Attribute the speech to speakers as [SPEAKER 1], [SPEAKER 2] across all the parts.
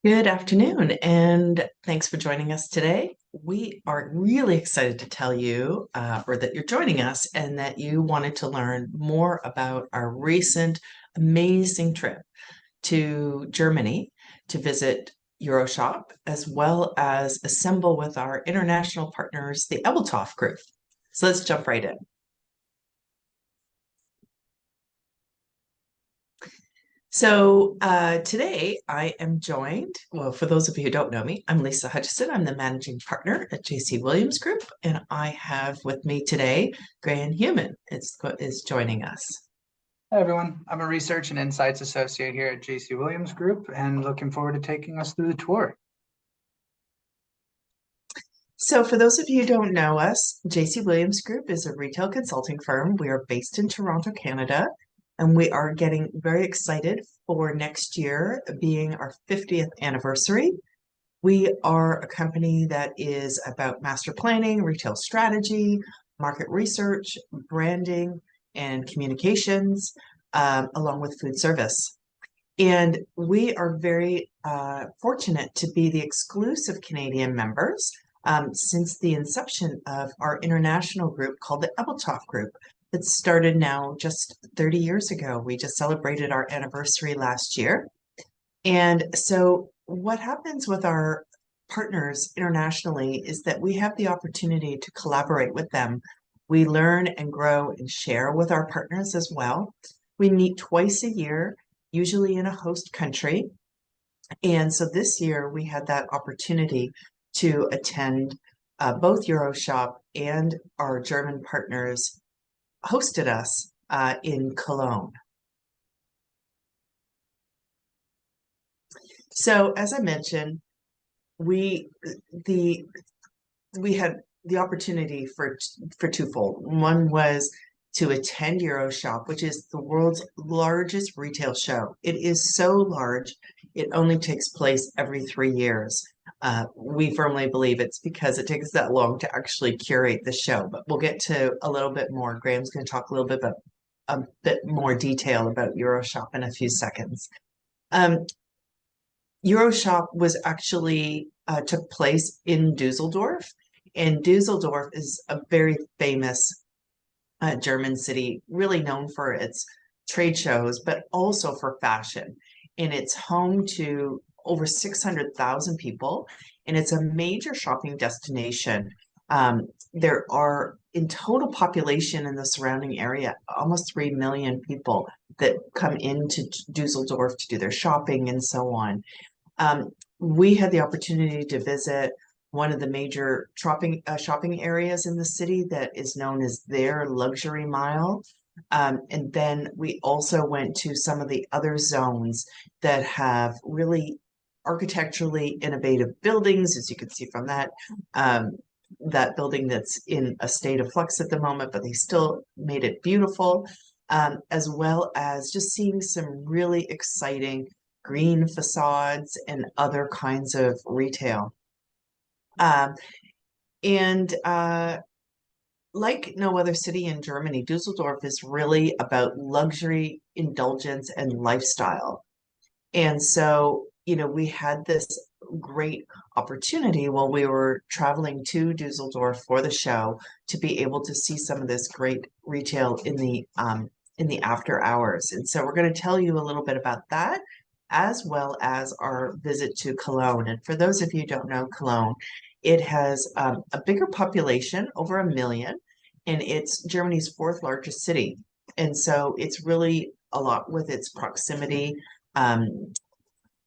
[SPEAKER 1] Good afternoon, and thanks for joining us today. We are really excited to tell you, or that you're joining us, and that you wanted to learn more about our recent amazing trip to Germany to visit EuroShop, as well as assemble with our international partners, the Ebeltoft Group. So let's jump right in. So today I am joined, well, for those of you who don't know me, I'm Lisa Hutcheson. I'm the managing partner at JCWG Group, and I have with me today Graham Heuman is joining us.
[SPEAKER 2] Hi, everyone. I'm a Research and Insights Associate here at JCWG Group and looking forward to taking us through the tour.
[SPEAKER 1] So for those of you who don't know us, JCWG Group is a retail consulting firm. We are based in Toronto, Canada, and we are getting very excited for next year being our 50th anniversary. We are a company that is about master planning, retail strategy, market research, branding, and communications, along with food service. And we are very fortunate to be the exclusive Canadian members since the inception of our international group called the Ebeltoft Group that started now just 30 years ago. We just celebrated our anniversary last year. And so what happens with our partners internationally is that we have the opportunity to collaborate with them. We learn and grow and share with our partners as well. We meet twice a year, usually in a host country. And so this year we had that opportunity to attend both EuroShop and our German partners hosted us in Cologne. So as I mentioned, we had the opportunity for twofold. One was to attend EuroShop, which is the world's largest retail show. It is so large, it only takes place every 3 years. We firmly believe it's because it takes that long to actually curate the show, but we'll get to a little bit more. Graham's going to talk a little bit about a bit more detail about EuroShop in a few seconds. EuroShop was actually took place in Dusseldorf, and Dusseldorf is a very famous German city, really known for its trade shows, but also for fashion. And it's home to over 600,000 people, and it's a major shopping destination. There are, in total population in the surrounding area, almost 3 million people that come into Dusseldorf to do their shopping and so on. We had the opportunity to visit one of the major shopping areas in the city that is known as their luxury mile. And then we also went to some of the other zones that have really architecturally innovative buildings, as you can see from that. That building that's in a state of flux at the moment, but they still made it beautiful, as well as just seeing some really exciting green facades and other kinds of retail. And like no other city in Germany, Dusseldorf is really about luxury, indulgence, and lifestyle. And so, we had this great opportunity while we were traveling to Dusseldorf for the show to be able to see some of this great retail in the after hours. And so we're going to tell you a little bit about that, as well as our visit to Cologne. And for those of you who don't know Cologne, it has a bigger population, over 1 million, and it's Germany's 4th largest city. And so it's really a lot with its proximity.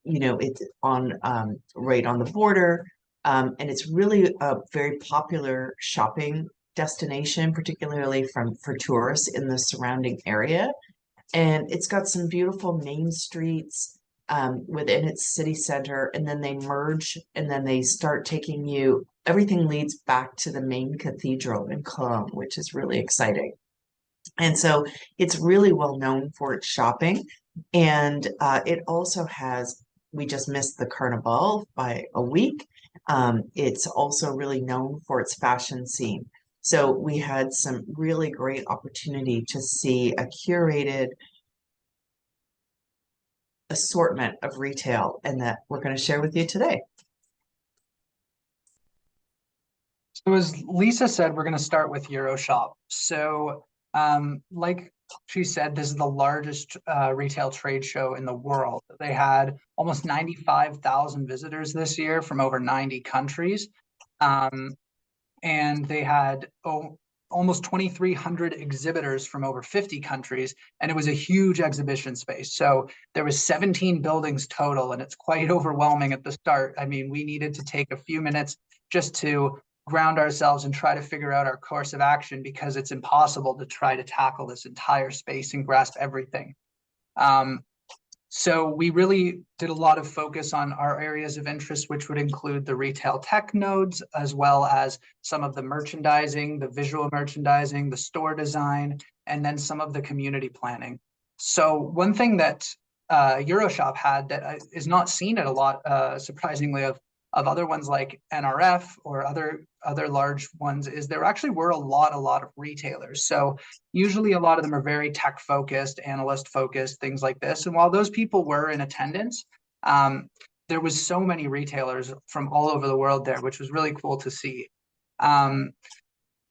[SPEAKER 1] It's on right on the border, and it's really a very popular shopping destination, particularly for tourists in the surrounding area. And it's got some beautiful main streets within its city center, and then they merge, and then they start taking you, everything leads back to the main cathedral in Cologne, which is really exciting. And so it's really well known for its shopping. And it also has, we just missed the Carnival by a week. It's also really known for its fashion scene. So we had some really great opportunity to see a curated assortment of retail and that we're going to share with you today.
[SPEAKER 2] So as Lisa said, we're going to start with EuroShop. So like she said, this is the largest retail trade show in the world. They had almost 95,000 visitors this year from over 90 countries. Um, and they had almost 2,300 exhibitors from over 50 countries, and it was a huge exhibition space. So there was 17 buildings total, and it's quite overwhelming at the start. I mean, we needed to take a few minutes just to ground ourselves and try to figure out our course of action, because it's impossible to try to tackle this entire space and grasp everything. So we really did a lot of focus on our areas of interest, which would include the retail tech nodes, as well as some of the merchandising, the visual merchandising, the store design, and then some of the community planning. So one thing that EuroShop had that is not seen at a lot, surprisingly, of other ones like NRF or other large ones, is there actually were a lot of retailers. So usually a lot of them are very tech focused, analyst focused, things like this. And while those people were in attendance, there was so many retailers from all over the world there, which was really cool to see.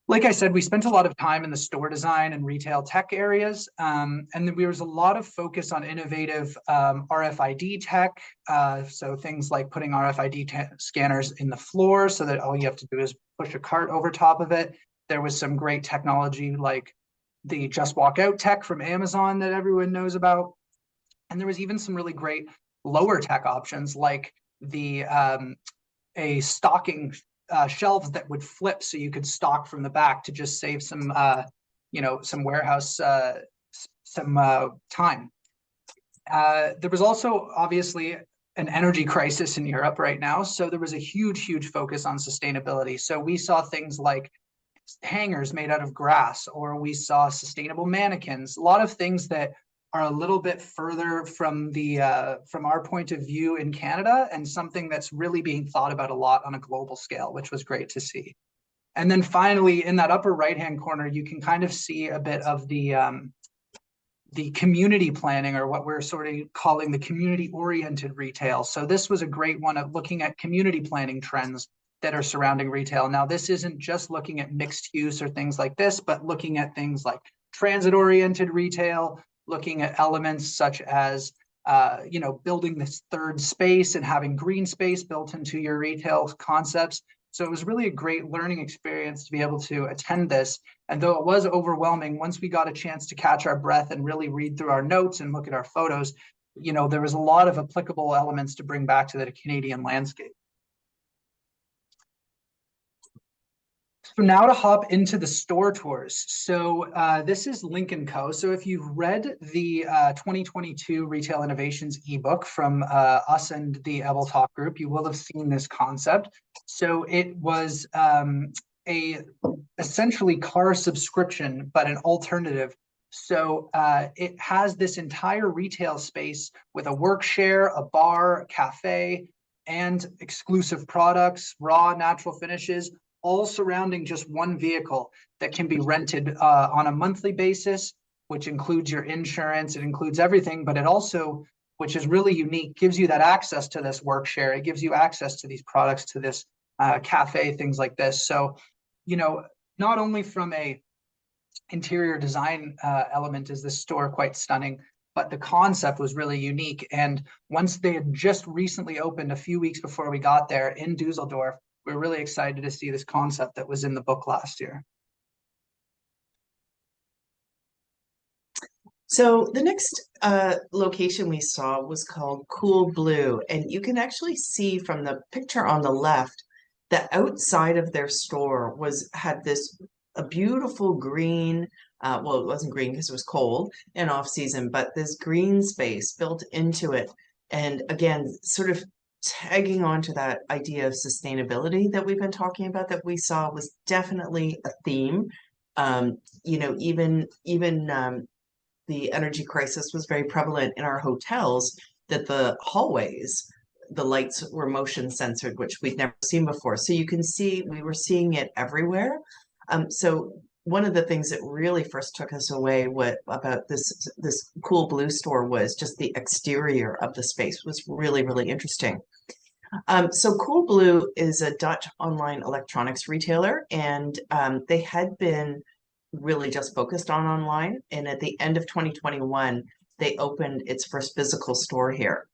[SPEAKER 2] Like I said, we spent a lot of time in the store design and retail tech areas, and there was a lot of focus on innovative RFID tech. So things like putting RFID scanners in the floor so that all you have to do is push a cart over top of it. There was some great technology like the Just Walk Out tech from Amazon that everyone knows about. And there was even some really great lower tech options like the a stocking shelves that would flip so you could stock from the back to just save some some warehouse time. There was also obviously an energy crisis in Europe right now, so there was a huge focus on sustainability. So we saw things like hangers made out of grass, or we saw sustainable mannequins, a lot of things that are a little bit further from the from our point of view in Canada, and something that's really being thought about a lot on a global scale, which was great to see. And then finally, in that upper right-hand corner, you can kind of see a bit of the community planning, or what we're sort of calling the community-oriented retail. So this was a great one of looking at community planning trends that are surrounding retail. Now, this isn't just looking at mixed use or things like this, but looking at things like transit-oriented retail, looking at elements such as building this third space and having green space built into your retail concepts. So it was really a great learning experience to be able to attend this. And though it was overwhelming, once we got a chance to catch our breath and really read through our notes and look at our photos, there was a lot of applicable elements to bring back to the Canadian landscape. So now to hop into the store tours. So this is Link & Co. So if you've read the 2022 Retail Innovations ebook from us and the Ebeltoft Group, you will have seen this concept. So it was a essentially car subscription, but an alternative. So it has this entire retail space with a work share, a bar, a cafe, and exclusive products, raw natural finishes, all surrounding just one vehicle that can be rented on a monthly basis, which includes your insurance, it includes everything, but it also, which is really unique, gives you that access to this work share. It gives you access to these products, to this cafe, things like this. So, not only from a interior design element is this store quite stunning, but the concept was really unique. And once they had just recently opened a few weeks before we got there in Dusseldorf, we're really excited to see this concept that was in the book last year.
[SPEAKER 1] So the next location we saw was called Cool Blue, and you can actually see from the picture on the left, the outside of their store had a beautiful green. Well, it wasn't green because it was cold and off season, but this green space built into it, and again, sort of tagging on to that idea of sustainability that we've been talking about, that we saw was definitely a theme. Even the energy crisis was very prevalent in our hotels, that the hallways, the lights were motion censored, which we'd never seen before. So you can see we were seeing it everywhere. So one of the things that really first took us away about this Cool Blue store was just the exterior of the space was really, really interesting. So Cool Blue is a Dutch online electronics retailer, and they had been really just focused on online. And at the end of 2021, they opened its first physical store here.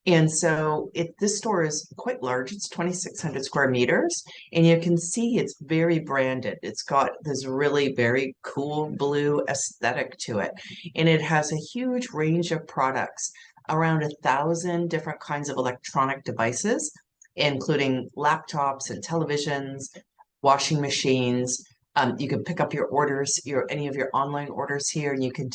[SPEAKER 1] And so this store is quite large. It's 2,600 square meters, and you can see it's very branded. It's got this really very cool blue aesthetic to it, and it has a huge range of products, around 1,000 different kinds of electronic devices, including laptops and televisions, washing machines. You can pick up your orders, any of your online orders here, and you can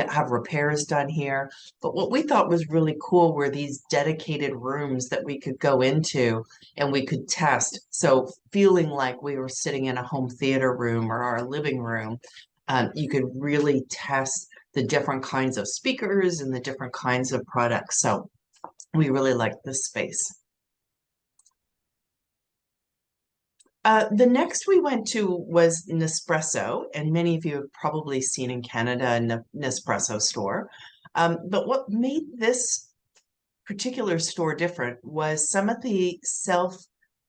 [SPEAKER 1] have repairs done here. But what we thought was really cool were these dedicated rooms that we could go into and we could test. So feeling like we were sitting in a home theater room or our living room, you could really test the different kinds of speakers and the different kinds of products. So we really liked this space. The next we went to was Nespresso, and many of you have probably seen in Canada a Nespresso store. But what made this particular store different was some of the self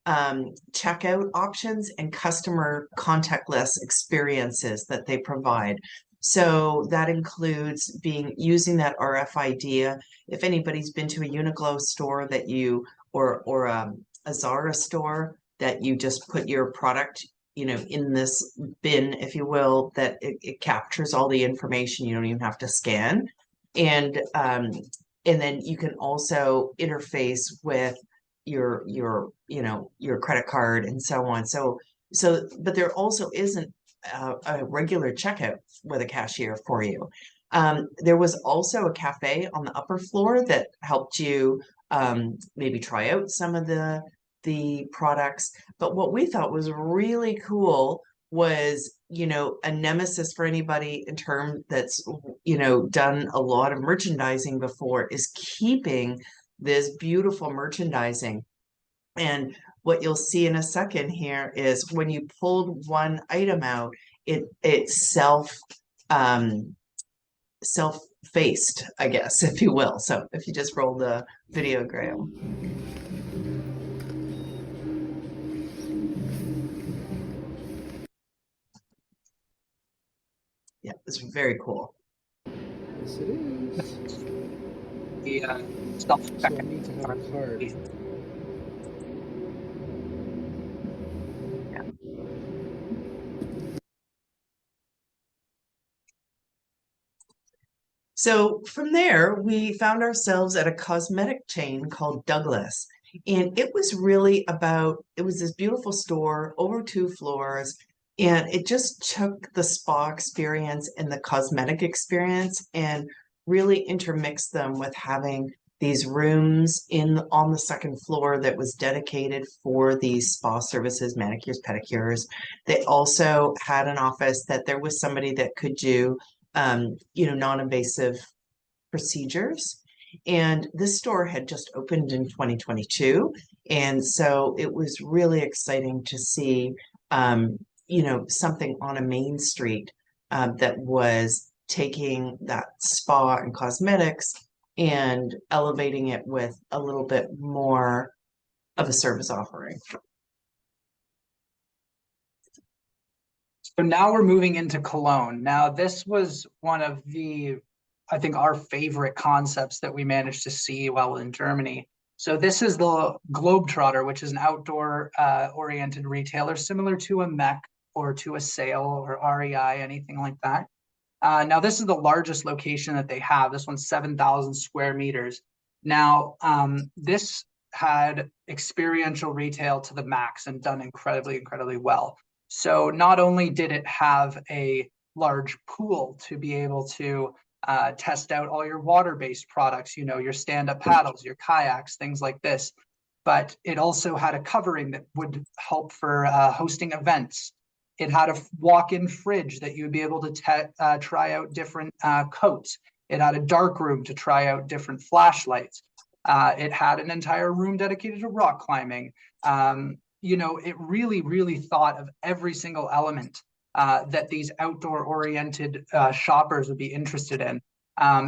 [SPEAKER 1] checkout options and customer contactless experiences that they provide. So that includes using that RFID. If anybody's been to a Uniqlo store or a Zara store, that you just put your product, in this bin, if you will, that it captures all the information. You don't even have to scan. And then you can also interface with your credit card and so on. But there also isn't a regular checkout with a cashier for you. There was also a cafe on the upper floor that helped you maybe try out some of the products. But what we thought was really cool was, a nemesis for anybody in term that's, done a lot of merchandising before, is keeping this beautiful merchandising. And what you'll see in a second here is when you pulled one item out, it self-faced, I guess, if you will. So if you just roll the video, Graham. Yeah, it's very cool.
[SPEAKER 3] Yes, it is.
[SPEAKER 2] The
[SPEAKER 3] So I need to have a card.
[SPEAKER 1] So from there, we found ourselves at a cosmetic chain called Douglas. And it was it was this beautiful store over 2 floors. And it just took the spa experience and the cosmetic experience and really intermixed them with having these rooms on the second floor that was dedicated for these spa services, manicures, pedicures. They also had an office that there was somebody that could do non-invasive procedures. And this store had just opened in 2022. And so it was really exciting to see, something on a main street that was taking that spa and cosmetics and elevating it with a little bit more of a service offering.
[SPEAKER 2] So now we're moving into Cologne. Now, this was one of I think, our favorite concepts that we managed to see while in Germany. So this is the Globetrotter, which is an outdoor oriented retailer, similar to a MEC or to a Sale or REI, anything like that. Now, this is the largest location that they have. This one's 7,000 square meters. Now, this had experiential retail to the max and done incredibly, incredibly well. So not only did it have a large pool to be able to test out all your water-based products, your stand-up paddles, your kayaks, things like this, but it also had a covering that would help for hosting events. It had a walk-in fridge that you would be able to try out different coats. It had a dark room to try out different flashlights. It had an entire room dedicated to rock climbing. It really, really thought of every single element that these outdoor-oriented shoppers would be interested in.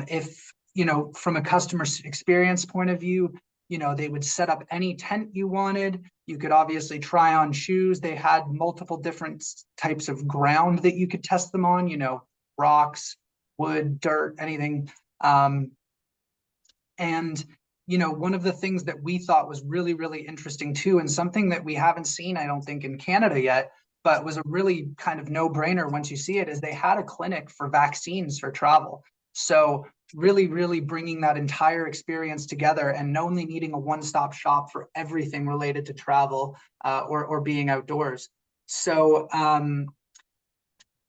[SPEAKER 2] If, you know, from a customer experience point of view, you know, they would set up any tent you wanted. You could obviously try on shoes. They had multiple different types of ground that you could test them on, you know, rocks, wood, dirt, anything. And, you know, one of the things that we thought was really, really interesting too, and something that we haven't seen, I don't think, in Canada yet, but was a really kind of no-brainer once you see it, is they had a clinic for vaccines for travel. So really, really bringing that entire experience together and only needing a one-stop shop for everything related to travel or being outdoors. So,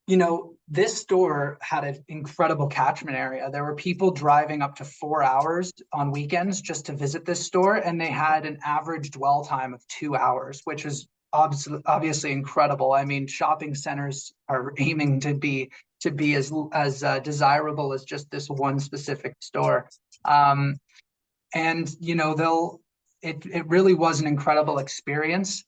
[SPEAKER 2] you know, this store had an incredible catchment area. There were people driving up to 4 hours on weekends just to visit this store, and they had an average dwell time of 2 hours, which is obviously incredible. I mean, shopping centers are aiming to be as desirable as just this one specific store. And you know, it really was an incredible experience.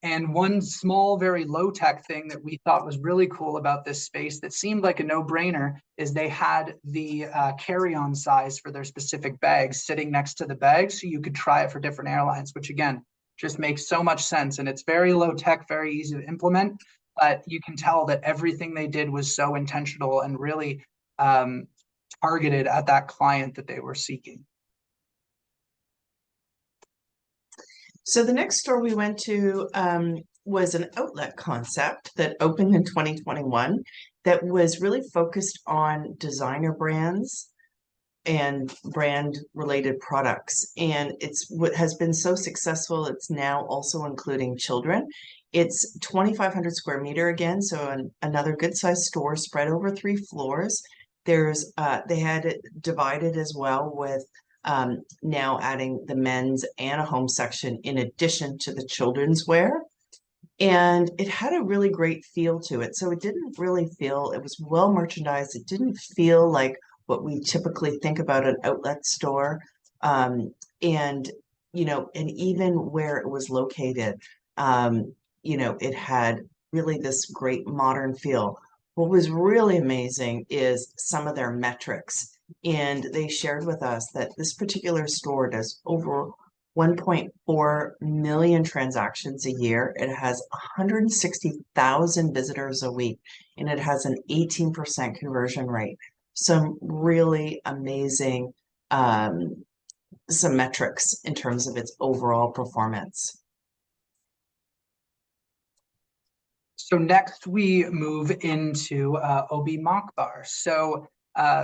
[SPEAKER 2] And one small, very low-tech thing that we thought was really cool about this space that seemed like a no-brainer is they had the carry-on size for their specific bags sitting next to the bag, so you could try it for different airlines, which again, just makes so much sense. And it's very low-tech, very easy to implement, but you can tell that everything they did was so intentional and really targeted at that client that they were seeking.
[SPEAKER 1] So the next store we went to was an outlet concept that opened in 2021 that was really focused on designer brands and brand related products. And it's what has been so successful. It's now also including children. It's 2,500 square meter again. So another good sized store spread over 3 floors. There's they had it divided as well with now adding the men's and a home section in addition to the children's wear. And it had a really great feel to it. So it didn't really feel, it was well merchandised. It didn't feel like what we typically think about an outlet store. And, you know, and even where it was located, you know, it had really this great modern feel. What was really amazing is some of their metrics. And they shared with us that this particular store does over 1.4 million transactions a year. It has 160,000 visitors a week, and it has an 18% conversion rate. Some really amazing some metrics in terms of its overall performance.
[SPEAKER 2] So next we move into OB Mock Bar. So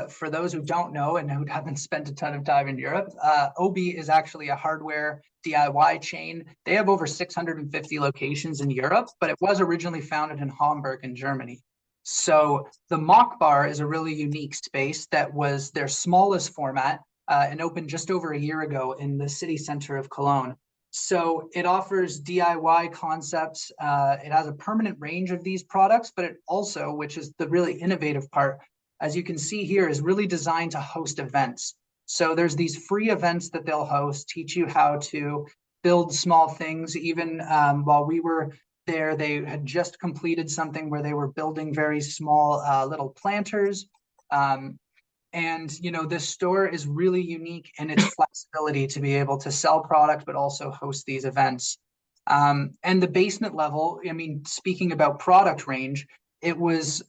[SPEAKER 2] for those who don't know and who haven't spent a ton of time in Europe, OB is actually a hardware DIY chain. They have over 650 locations in Europe, but it was originally founded in Hamburg in Germany. So the Mock Bar is a really unique space that was their smallest format and opened just over a year ago in the city center of Cologne. So it offers DIY concepts. It has a permanent range of these products, but it also, which is the really innovative part, as you can see here, is really designed to host events. So there's these free events that they'll host, teach you how to build small things. Even while we were there, they had just completed something where they were building very small little planters. And, you know, this store is really unique in its flexibility to be able to sell product, but also host these events. And the basement level, I mean, speaking about product range, it was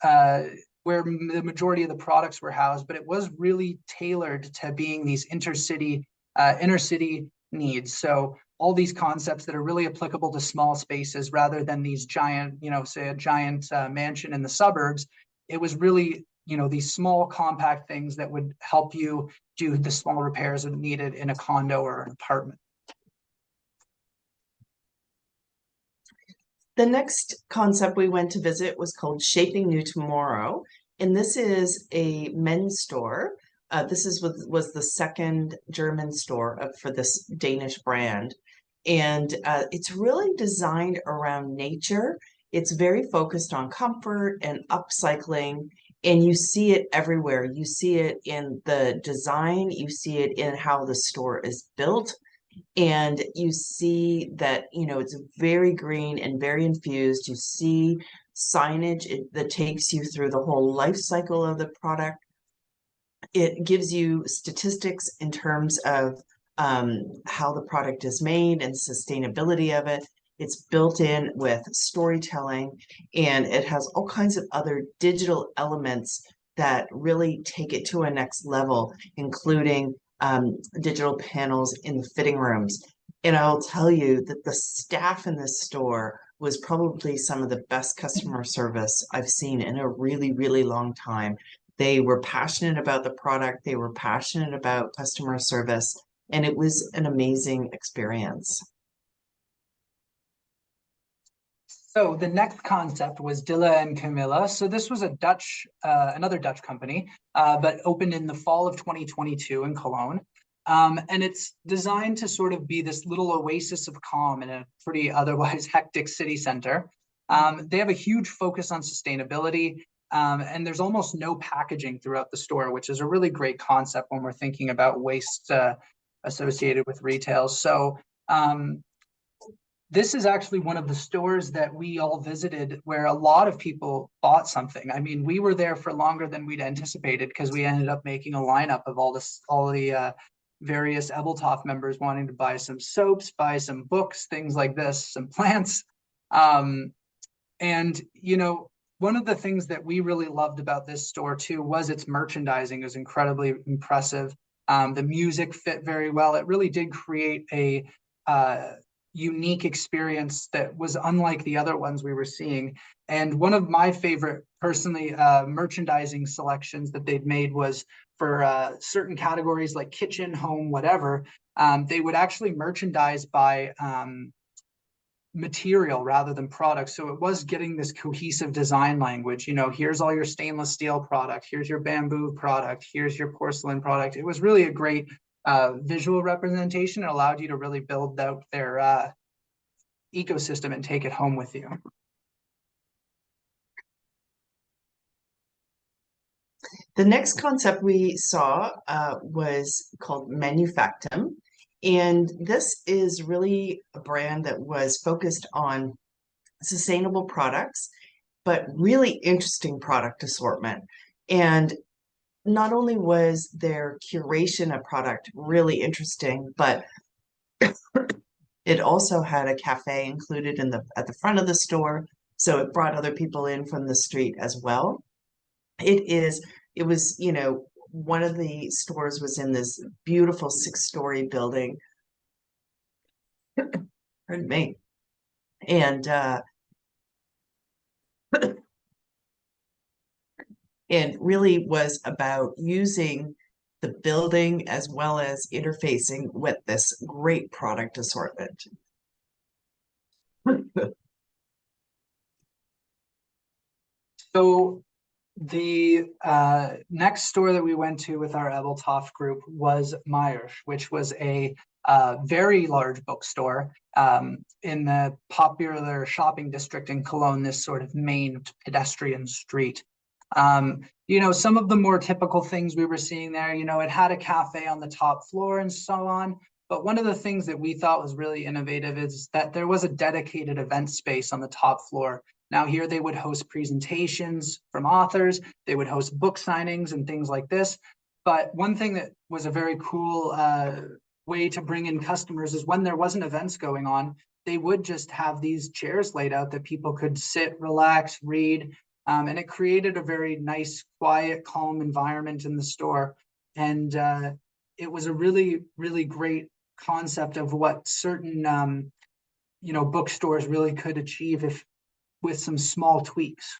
[SPEAKER 2] where the majority of the products were housed, but it was really tailored to being these inner city needs. So all these concepts that are really applicable to small spaces rather than these giant, you know, say a giant mansion in the suburbs. It was really, you know, these small compact things that would help you do the small repairs needed in a condo or an apartment.
[SPEAKER 1] The next concept we went to visit was called Shaping New Tomorrow, and this is a men's store. This was the second German store for this Danish brand, and it's really designed around nature. It's very focused on comfort and upcycling, and you see it everywhere. You see it in the design, you see it in how the store is built. And you see that, you know, it's very green and very infused. You see signage that takes you through the whole life cycle of the product. It gives you statistics in terms of how the product is made and sustainability of it. It's built in with storytelling, and it has all kinds of other digital elements that really take it to a next level, including digital panels in the fitting rooms. And I'll tell you that the staff in this store was probably some of the best customer service I've seen in a really, really long time. They were passionate about the product, they were passionate about customer service, and it was an amazing experience.
[SPEAKER 2] So the next concept was Dilla and Camilla. So this was a Dutch, another Dutch company, but opened in the fall of 2022 in Cologne. And it's designed to sort of be this little oasis of calm in a pretty otherwise hectic city center. They have a huge focus on sustainability, and there's almost no packaging throughout the store, which is a really great concept when we're thinking about waste associated with retail. So this is actually one of the stores that we all visited where a lot of people bought something. I mean, we were there for longer than we'd anticipated because we ended up making a lineup of all the various Ebeltoft members wanting to buy some soaps, buy some books, things like this, some plants. And, you know, one of the things that we really loved about this store too was its merchandising. It was incredibly impressive. The music fit very well. It really did create a unique experience that was unlike the other ones we were seeing. And one of my favorite, personally, merchandising selections that they'd made was for certain categories like kitchen, home, whatever. They would actually merchandise by material rather than products. So it was getting this cohesive design language. You know, here's all your stainless steel product, here's your bamboo product, here's your porcelain product. It was really a great visual representation. It allowed you to really build out their ecosystem and take it home with you.
[SPEAKER 1] The next concept we saw was called Manufactum. And this is really a brand that was focused on sustainable products, but really interesting product assortment. And not only was their curation of product really interesting, but it also had a cafe included in at the front of the store. So it brought other people in from the street as well. It was, you know, one of the stores was in this beautiful 6-story building. Pardon me. And it really was about using the building as well as interfacing with this great product assortment.
[SPEAKER 2] So the next store that we went to with our Ebeltoft group was Myers, which was a very large bookstore in the popular shopping district in Cologne, this sort of main pedestrian street. You know, some of the more typical things we were seeing there, you know, it had a cafe on the top floor and so on. But one of the things that we thought was really innovative is that there was a dedicated event space on the top floor. Now here they would host presentations from authors, they would host book signings and things like this. But one thing that was a very cool way to bring in customers is when there wasn't events going on, they would just have these chairs laid out that people could sit, relax, read. And it created a very nice, quiet, calm environment in the store. And it was a really, really great concept of what certain, you know, bookstores really could achieve if with some small tweaks.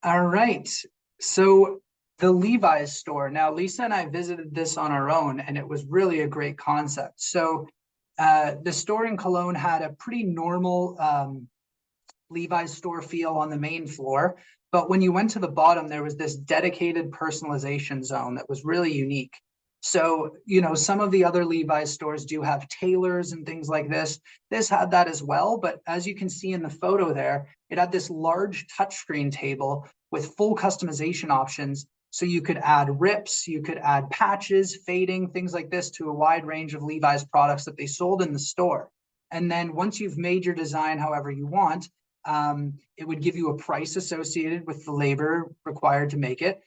[SPEAKER 2] All right, so the Levi's store. Now, Lisa and I visited this on our own, and it was really a great concept. So the store in Cologne had a pretty normal Levi's store feel on the main floor. But when you went to the bottom, there was this dedicated personalization zone that was really unique. So, you know, some of the other Levi's stores do have tailors and things like this. This had that as well. But as you can see in the photo there, it had this large touchscreen table with full customization options. So you could add rips, you could add patches, fading, things like this to a wide range of Levi's products that they sold in the store. And then once you've made your design however you want, it would give you a price associated with the labor required to make it,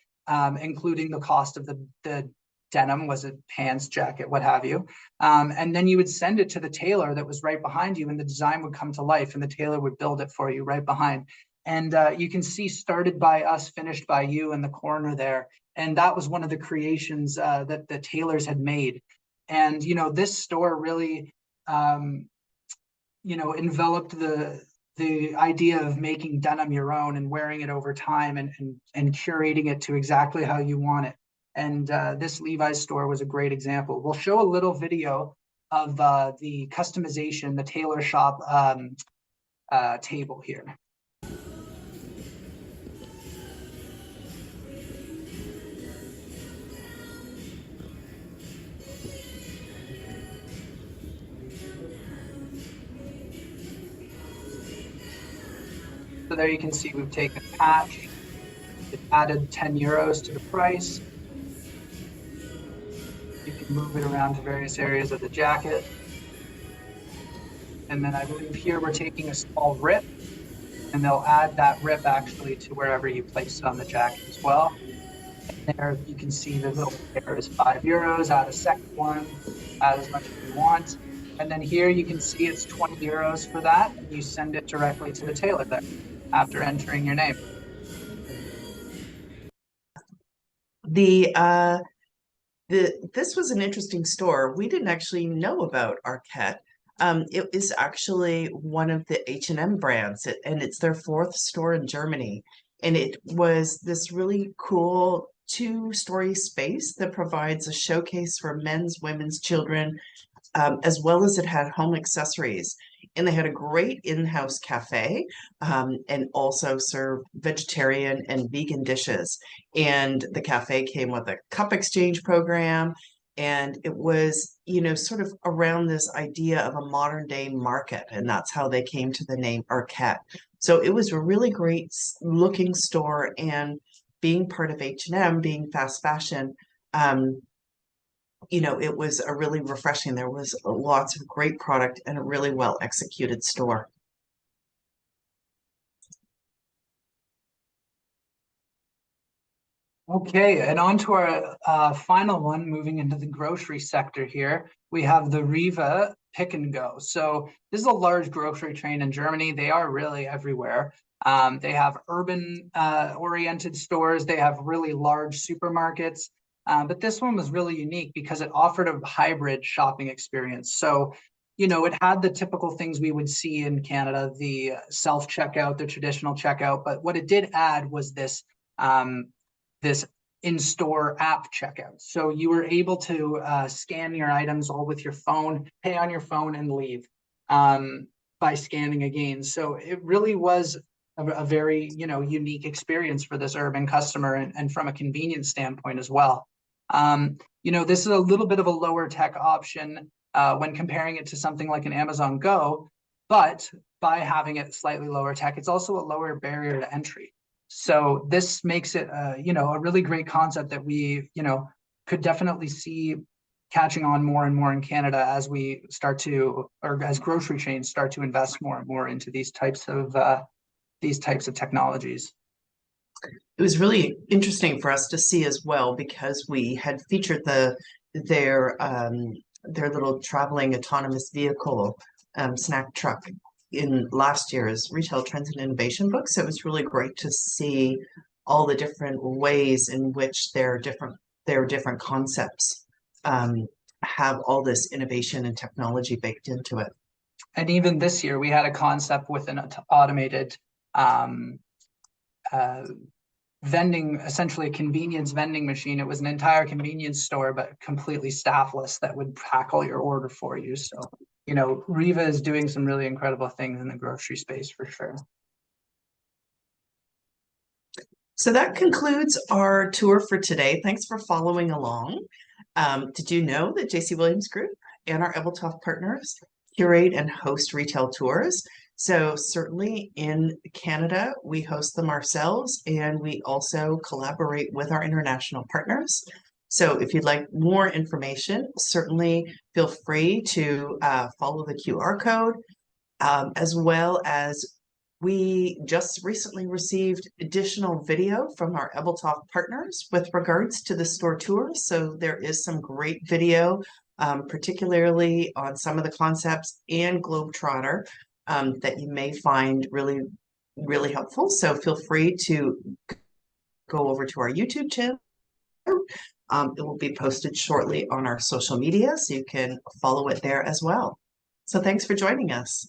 [SPEAKER 2] including the cost of the denim, was it pants, jacket, what have you. And then you would send it to the tailor that was right behind you, and the design would come to life, and the tailor would build it for you right behind. And you can see started by us, finished by you in the corner there. And that was one of the creations that the tailors had made. And, you know, this store really, you know, enveloped the idea of making denim your own and wearing it over time and curating it to exactly how you want it. And this Levi's store was a great example. We'll show a little video of the customization, the tailor shop table here. So there you can see we've taken a patch, it added 10 euros to the price. You can move it around to various areas of the jacket. And then I believe here we're taking a small rip, and they'll add that rip actually to wherever you place it on the jacket as well. And there you can see the little there is 5 euros, add a second one, add as much as you want. And then here you can see it's 20 euros for that, and you send it directly to the tailor there after entering your name.
[SPEAKER 1] This was an interesting store. We didn't actually know about Arquette. It is actually one of the H&M brands, and it's their 4th store in Germany. And it was this really cool 2-story space that provides a showcase for men's, women's, children, as well as it had home accessories. And they had a great in-house cafe, and also served vegetarian and vegan dishes. And the cafe came with a cup exchange program. And it was, you know, sort of around this idea of a modern day market. And that's how they came to the name Arquette. So it was a really great looking store, and being part of H&M, being fast fashion, you know, it was a really refreshing. There was lots of great product and a really well executed store.
[SPEAKER 2] Okay, and on to our final one, moving into the grocery sector here. We have the Riva Pick and Go. So this is a large grocery chain in Germany. They are really everywhere. They have urban oriented stores. They have really large supermarkets. But this one was really unique because it offered a hybrid shopping experience. So, you know, it had the typical things we would see in Canada, the self-checkout, the traditional checkout. But what it did add was this this in-store app checkout. So you were able to scan your items all with your phone, pay on your phone, and leave by scanning again. So it really was a very, you know, unique experience for this urban customer, and from a convenience standpoint as well. You know, this is a little bit of a lower tech option when comparing it to something like an Amazon Go, but by having it slightly lower tech, it's also a lower barrier to entry. So this makes it, you know, a really great concept that we, you know, could definitely see catching on more and more in Canada as we start to, or as grocery chains start to invest more and more into these types of technologies.
[SPEAKER 1] It was really interesting for us to see as well, because we had featured their little traveling autonomous vehicle snack truck in last year's Retail Trends and Innovation book. So it was really great to see all the different ways in which their different concepts have all this innovation and technology baked into it.
[SPEAKER 2] And even this year, we had a concept with an automated vending, essentially a convenience vending machine. It was an entire convenience store, but completely staffless, that would pack all your order for you. So, you know, Riva is doing some really incredible things in the grocery space for sure.
[SPEAKER 1] So that concludes our tour for today. Thanks for following along. Did you know that JCWG Group and our Ebeltoft partners curate and host retail tours? So certainly in Canada, we host them ourselves, and we also collaborate with our international partners. So if you'd like more information, certainly feel free to follow the QR code, as well as we just recently received additional video from our Ebeltoft partners with regards to the store tour. So there is some great video, particularly on some of the concepts and Globetrotter, that you may find really, really helpful. So feel free to go over to our YouTube channel. It will be posted shortly on our social media, so you can follow it there as well. So thanks for joining us.